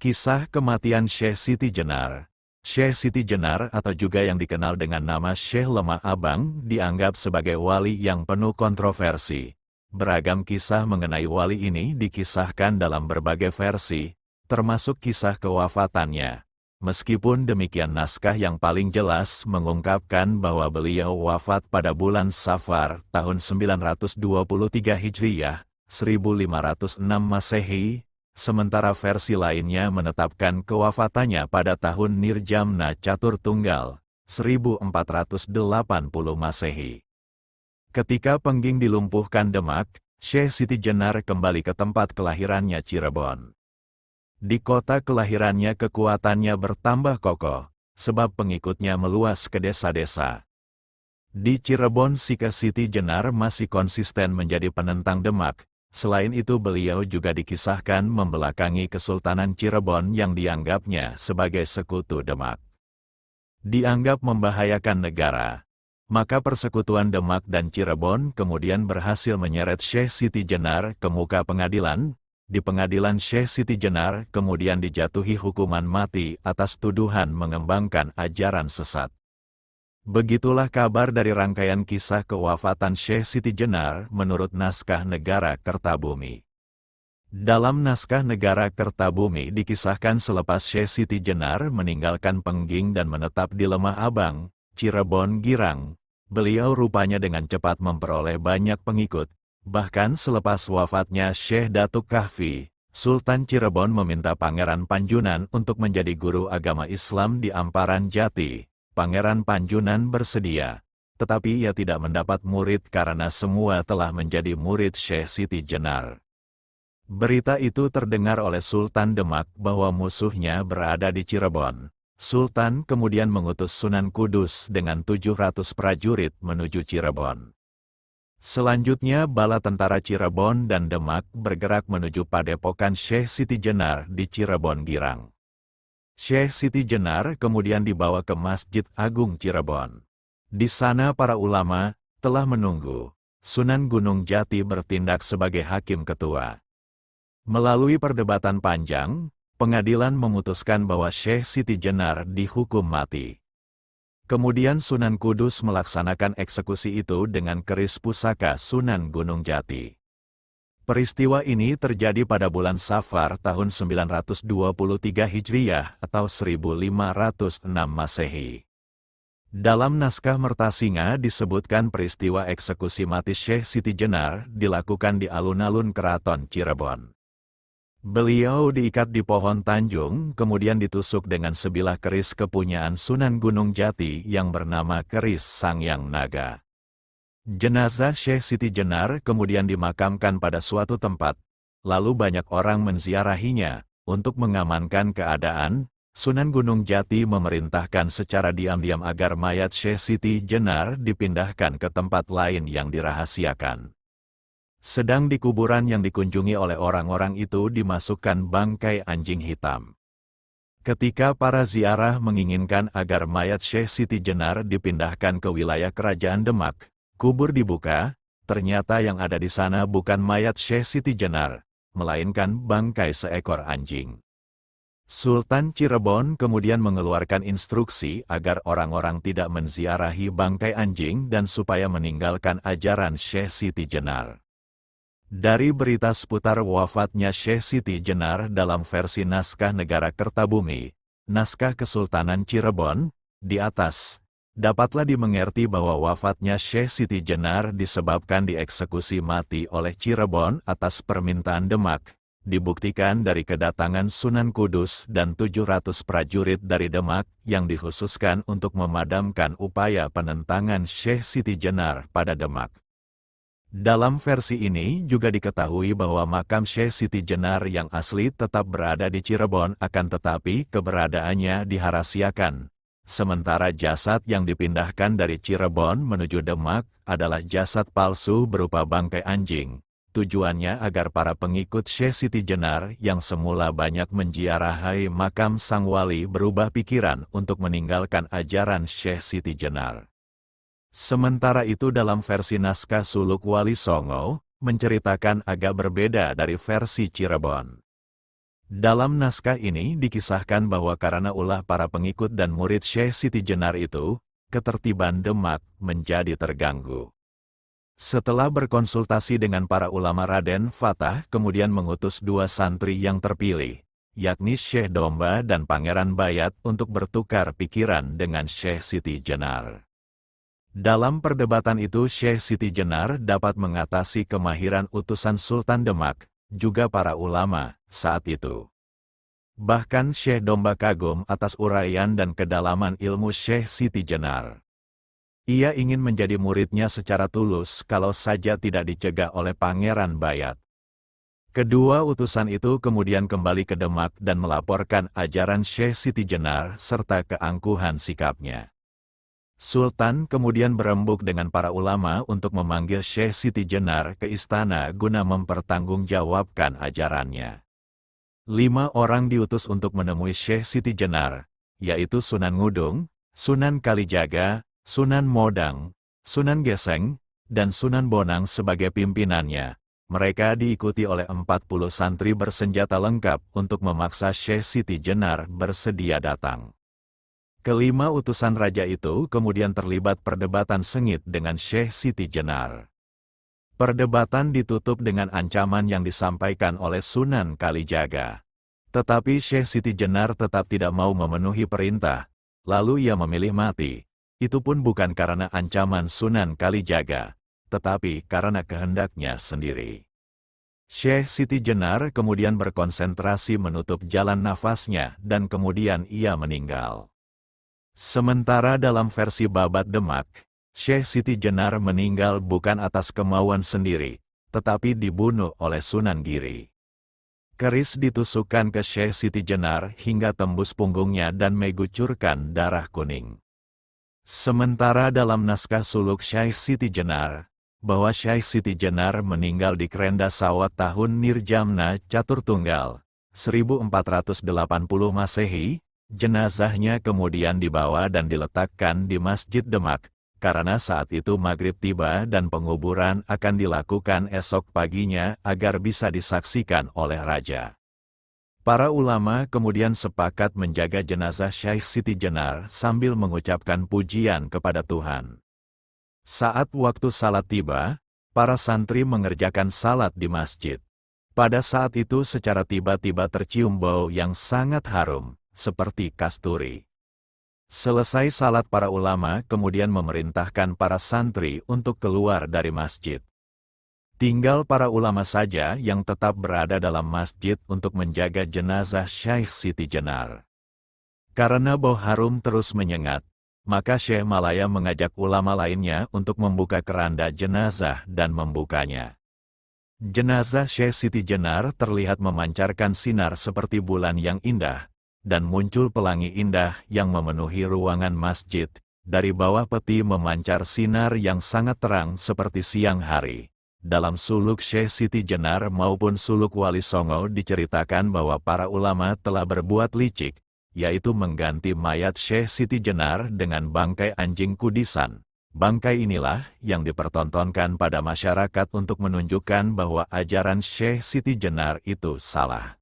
Kisah kematian Syekh Siti Jenar. Syekh Siti Jenar atau juga yang dikenal dengan nama Syekh Lemah Abang dianggap sebagai wali yang penuh kontroversi. Beragam kisah mengenai wali ini dikisahkan dalam berbagai versi, termasuk kisah kewafatannya. Meskipun demikian, naskah yang paling jelas mengungkapkan bahwa beliau wafat pada bulan Safar tahun 923 Hijriyah, 1506 Masehi, sementara versi lainnya menetapkan kewafatannya pada tahun Nirjamna Catur Tunggal, 1480 Masehi. Ketika Pengging dilumpuhkan Demak, Syekh Siti Jenar kembali ke tempat kelahirannya Cirebon. Di kota kelahirannya kekuatannya bertambah kokoh, sebab pengikutnya meluas ke desa-desa. Di Cirebon Syekh Siti Jenar masih konsisten menjadi penentang Demak. Selain itu beliau juga dikisahkan membelakangi Kesultanan Cirebon yang dianggapnya sebagai sekutu Demak. Dianggap membahayakan negara. Maka persekutuan Demak dan Cirebon kemudian berhasil menyeret Syekh Siti Jenar ke muka pengadilan. Di pengadilan Syekh Siti Jenar kemudian dijatuhi hukuman mati atas tuduhan mengembangkan ajaran sesat. Begitulah kabar dari rangkaian kisah kewafatan Syekh Siti Jenar menurut naskah Negara Kertabumi. Dalam naskah Negara Kertabumi dikisahkan selepas Syekh Siti Jenar meninggalkan Pengging dan menetap di Lemah Abang, Cirebon Girang, beliau rupanya dengan cepat memperoleh banyak pengikut. Bahkan selepas wafatnya Syekh Datuk Kahfi, Sultan Cirebon meminta Pangeran Panjunan untuk menjadi guru agama Islam di Amparan Jati. Pangeran Panjunan bersedia, tetapi ia tidak mendapat murid karena semua telah menjadi murid Syekh Siti Jenar. Berita itu terdengar oleh Sultan Demak bahwa musuhnya berada di Cirebon. Sultan kemudian mengutus Sunan Kudus dengan 700 prajurit menuju Cirebon. Selanjutnya bala tentara Cirebon dan Demak bergerak menuju padepokan Syekh Siti Jenar di Cirebon Girang. Syekh Siti Jenar kemudian dibawa ke Masjid Agung Cirebon. Di sana para ulama telah menunggu. Sunan Gunung Jati bertindak sebagai hakim ketua. Melalui perdebatan panjang, pengadilan memutuskan bahwa Syekh Siti Jenar dihukum mati. Kemudian Sunan Kudus melaksanakan eksekusi itu dengan keris pusaka Sunan Gunung Jati. Peristiwa ini terjadi pada bulan Safar tahun 923 Hijriyah atau 1506 Masehi. Dalam naskah Mertasinga disebutkan peristiwa eksekusi mati Syekh Siti Jenar dilakukan di alun-alun Keraton Cirebon. Beliau diikat di pohon tanjung, kemudian ditusuk dengan sebilah keris kepunyaan Sunan Gunung Jati yang bernama keris Sangyang Naga. Jenazah Syekh Siti Jenar kemudian dimakamkan pada suatu tempat, lalu banyak orang menziarahinya. Untuk mengamankan keadaan, Sunan Gunung Jati memerintahkan secara diam-diam agar mayat Syekh Siti Jenar dipindahkan ke tempat lain yang dirahasiakan. Sedang di kuburan yang dikunjungi oleh orang-orang itu dimasukkan bangkai anjing hitam. Ketika para ziarah menginginkan agar mayat Syekh Siti Jenar dipindahkan ke wilayah kerajaan Demak, kubur dibuka, ternyata yang ada di sana bukan mayat Syekh Siti Jenar, melainkan bangkai seekor anjing. Sultan Cirebon kemudian mengeluarkan instruksi agar orang-orang tidak menziarahi bangkai anjing dan supaya meninggalkan ajaran Syekh Siti Jenar. Dari berita seputar wafatnya Syekh Siti Jenar dalam versi naskah Negara Kertabumi, naskah Kesultanan Cirebon, di atas, dapatlah dimengerti bahwa wafatnya Syekh Siti Jenar disebabkan dieksekusi mati oleh Cirebon atas permintaan Demak, dibuktikan dari kedatangan Sunan Kudus dan 700 prajurit dari Demak yang dikhususkan untuk memadamkan upaya penentangan Syekh Siti Jenar pada Demak. Dalam versi ini juga diketahui bahwa makam Syekh Siti Jenar yang asli tetap berada di Cirebon akan tetapi keberadaannya dirahasiakan. Sementara jasad yang dipindahkan dari Cirebon menuju Demak adalah jasad palsu berupa bangkai anjing. Tujuannya agar para pengikut Syekh Siti Jenar yang semula banyak menziarahi makam sang wali berubah pikiran untuk meninggalkan ajaran Syekh Siti Jenar. Sementara itu dalam versi naskah Suluk Wali Songo, menceritakan agak berbeda dari versi Cirebon. Dalam naskah ini dikisahkan bahwa karena ulah para pengikut dan murid Syekh Siti Jenar itu, ketertiban Demak menjadi terganggu. Setelah berkonsultasi dengan para ulama, Raden Fatah kemudian mengutus dua santri yang terpilih, yakni Syekh Domba dan Pangeran Bayat untuk bertukar pikiran dengan Syekh Siti Jenar. Dalam perdebatan itu Syekh Siti Jenar dapat mengatasi kemahiran utusan Sultan Demak, juga para ulama saat itu. Bahkan Syekh Domba kagum atas uraian dan kedalaman ilmu Syekh Siti Jenar. Ia ingin menjadi muridnya secara tulus kalau saja tidak dicegah oleh Pangeran Bayat. Kedua utusan itu kemudian kembali ke Demak dan melaporkan ajaran Syekh Siti Jenar serta keangkuhan sikapnya. Sultan kemudian berembuk dengan para ulama untuk memanggil Syekh Siti Jenar ke istana guna mempertanggungjawabkan ajarannya. 5 orang diutus untuk menemui Syekh Siti Jenar, yaitu Sunan Ngudung, Sunan Kalijaga, Sunan Modang, Sunan Geseng, dan Sunan Bonang sebagai pimpinannya. Mereka diikuti oleh 40 santri bersenjata lengkap untuk memaksa Syekh Siti Jenar bersedia datang. Kelima utusan raja itu kemudian terlibat perdebatan sengit dengan Syekh Siti Jenar. Perdebatan ditutup dengan ancaman yang disampaikan oleh Sunan Kalijaga. Tetapi Syekh Siti Jenar tetap tidak mau memenuhi perintah, lalu ia memilih mati. Itu pun bukan karena ancaman Sunan Kalijaga, tetapi karena kehendaknya sendiri. Syekh Siti Jenar kemudian berkonsentrasi menutup jalan nafasnya dan kemudian ia meninggal. Sementara dalam versi Babat Demak, Syekh Siti Jenar meninggal bukan atas kemauan sendiri, tetapi dibunuh oleh Sunan Giri. Keris ditusukkan ke Syekh Siti Jenar hingga tembus punggungnya dan mengucurkan darah kuning. Sementara dalam naskah suluk Syekh Siti Jenar, bahwa Syekh Siti Jenar meninggal di Krenda Sawat tahun Nirjamna Caturtunggal, 1480 Masehi, jenazahnya kemudian dibawa dan diletakkan di Masjid Demak, karena saat itu maghrib tiba dan penguburan akan dilakukan esok paginya agar bisa disaksikan oleh raja. Para ulama kemudian sepakat menjaga jenazah Syekh Siti Jenar sambil mengucapkan pujian kepada Tuhan. Saat waktu salat tiba, para santri mengerjakan salat di masjid. Pada saat itu secara tiba-tiba tercium bau yang sangat harum, seperti kasturi. Selesai salat, para ulama kemudian memerintahkan para santri untuk keluar dari masjid. Tinggal para ulama saja yang tetap berada dalam masjid untuk menjaga jenazah Syekh Siti Jenar. Karena bau harum terus menyengat, maka Syekh Malaya mengajak ulama lainnya untuk membuka keranda jenazah dan membukanya. Jenazah Syekh Siti Jenar terlihat memancarkan sinar seperti bulan yang indah, dan muncul pelangi indah yang memenuhi ruangan masjid. Dari bawah peti memancar sinar yang sangat terang seperti siang hari. Dalam suluk Syekh Siti Jenar maupun suluk Wali Songo diceritakan bahwa para ulama telah berbuat licik, yaitu mengganti mayat Syekh Siti Jenar dengan bangkai anjing kudisan. Bangkai inilah yang dipertontonkan pada masyarakat untuk menunjukkan bahwa ajaran Syekh Siti Jenar itu salah.